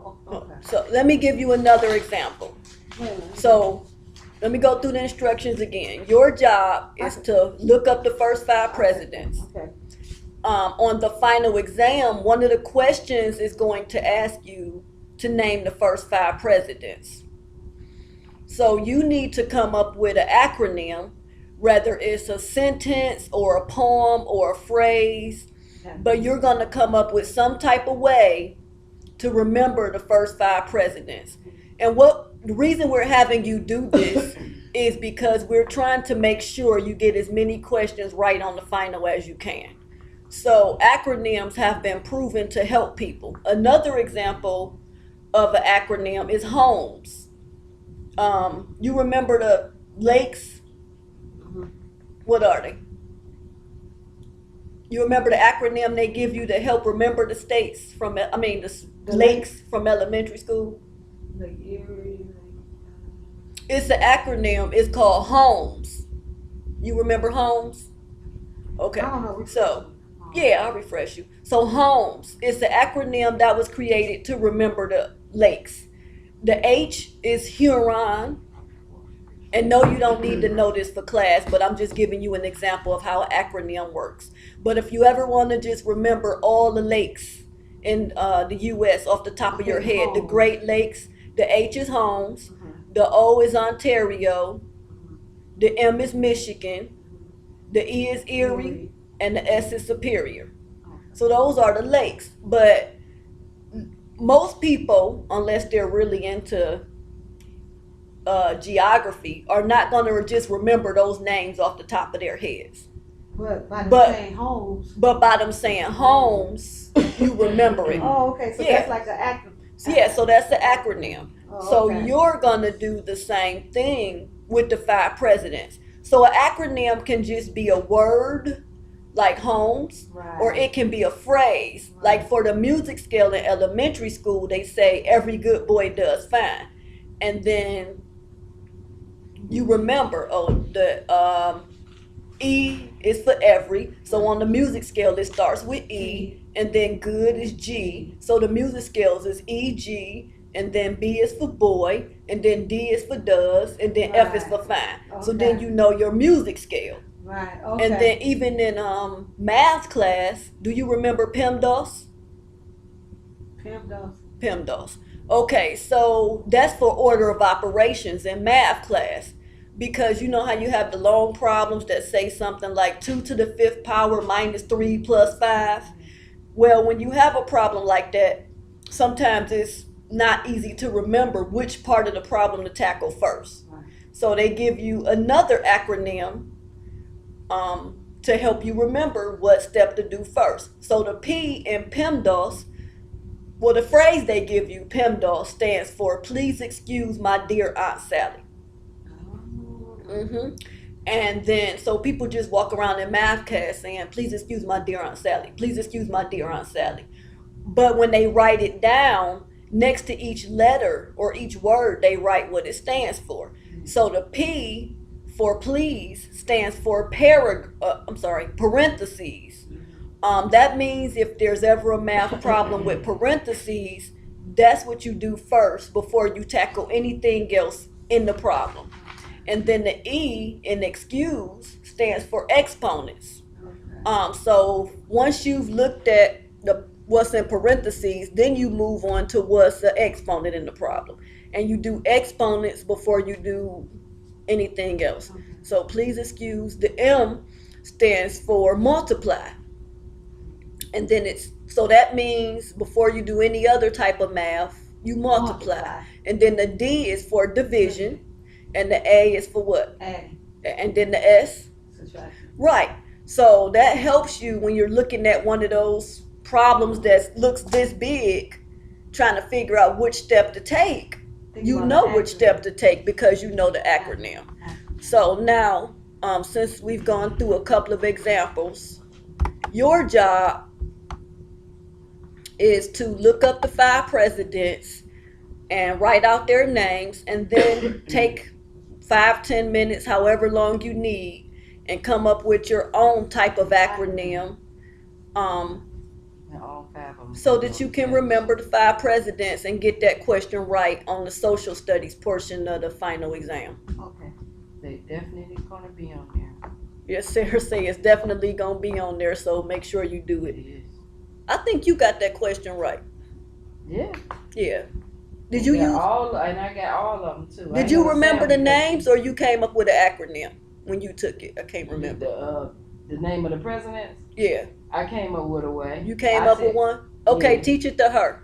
Okay. So let me give you another example. Wait a minute. So let me go through the instructions again. Your job is to look up the first 5 presidents. Okay. On the final exam, one of the questions is going to ask you to name the first 5 presidents. So you need to come up with an acronym, whether it's a sentence or a poem or a phrase, but you're going to come up with some type of way to remember the first 5 presidents. And the reason we're having you do this is because we're trying to make sure you get as many questions right on the final as you can. So acronyms have been proven to help people. Another example of an acronym is HOMES. You remember the lakes? What are they? You remember the acronym they give you to help remember the states from, the lakes from elementary school? Like Erie. It's an acronym. It's called HOMES. You remember HOMES? Okay. I don't know. So, yeah, I'll refresh you. So HOMES is the acronym that was created to remember the lakes. The H is Huron. And no, you don't need to know this for class, but I'm just giving you an example of how an acronym works. But if you ever want to just remember all the lakes in the U.S. off the top of your head, the Great Lakes, the H is Holmes, the O is Ontario, the M is Michigan, the E is Erie, and the S is Superior. So those are the lakes. But most people, unless they're really into geography, are not going to just remember those names off the top of their heads. But by them saying homes. But by them saying homes, you remember it. Oh, okay. So that's like an acronym. Yeah, so that's the acronym. Oh, okay. So you're going to do the same thing with the 5 presidents. So an acronym can just be a word, like homes, Right. or it can be a phrase. Right. Like for the music scale in elementary school, they say every good boy does fine. And then you remember, the E is for every. So on the music scale, it starts with E, and then good is G. So the music scales is E, G, and then B is for boy, and then D is for does, and then F is for fine. So then you know your music scale. Right. Okay. And then even in math class, do you remember PEMDAS? PEMDAS. PEMDAS. Okay, so that's for order of operations in math class. Because you know how you have the long problems that say something like 2 to the 5th power minus 3 plus 5? Well, when you have a problem like that, sometimes it's not easy to remember which part of the problem to tackle first. Right. So they give you another acronym to help you remember what step to do first. So the P in PEMDAS, well, the phrase they give you, PEMDAS, stands for Please Excuse My Dear Aunt Sally. And then, so people just walk around in math class saying, please excuse my dear Aunt Sally. Please excuse my dear Aunt Sally. But when they write it down, next to each letter or each word, they write what it stands for. So the P for please stands for parentheses. That means if there's ever a math problem with parentheses, that's what you do first before you tackle anything else in the problem. And then the E in excuse stands for exponents. So once you've looked at what's in parentheses, then you move on to what's the exponent in the problem. And you do exponents before you do anything else. So please excuse. The M stands for multiply. And then so that means before you do any other type of math, you multiply. And then the D is for division. And the A is for what? Adding. And then the S? Subtraction. Right. So that helps you when you're looking at one of those problems that looks this big, trying to figure out which step to take. You know which step to take because you know the acronym. So now, since we've gone through a couple of examples, your job is to look up the 5 presidents and write out their names, and then take 5-10 minutes, however long you need, and come up with your own type of acronym And all 5 of them. so that you can remember the 5 presidents and get that question right on the social studies portion of the final exam. Okay. They definitely gonna be on there. Yes, Sarah say it's definitely gonna be on there, so make sure you do It it. is. I think you got that question right. Yeah. Yeah. Did you I got use? all? And I got all of them too. I Did ain't you gonna remember say the them names, or you came up with an acronym when you took it? I can't because remember. The name of the presidents. Yeah, I came up with a way. you came I up said, with one. Okay, yeah. teach it to her.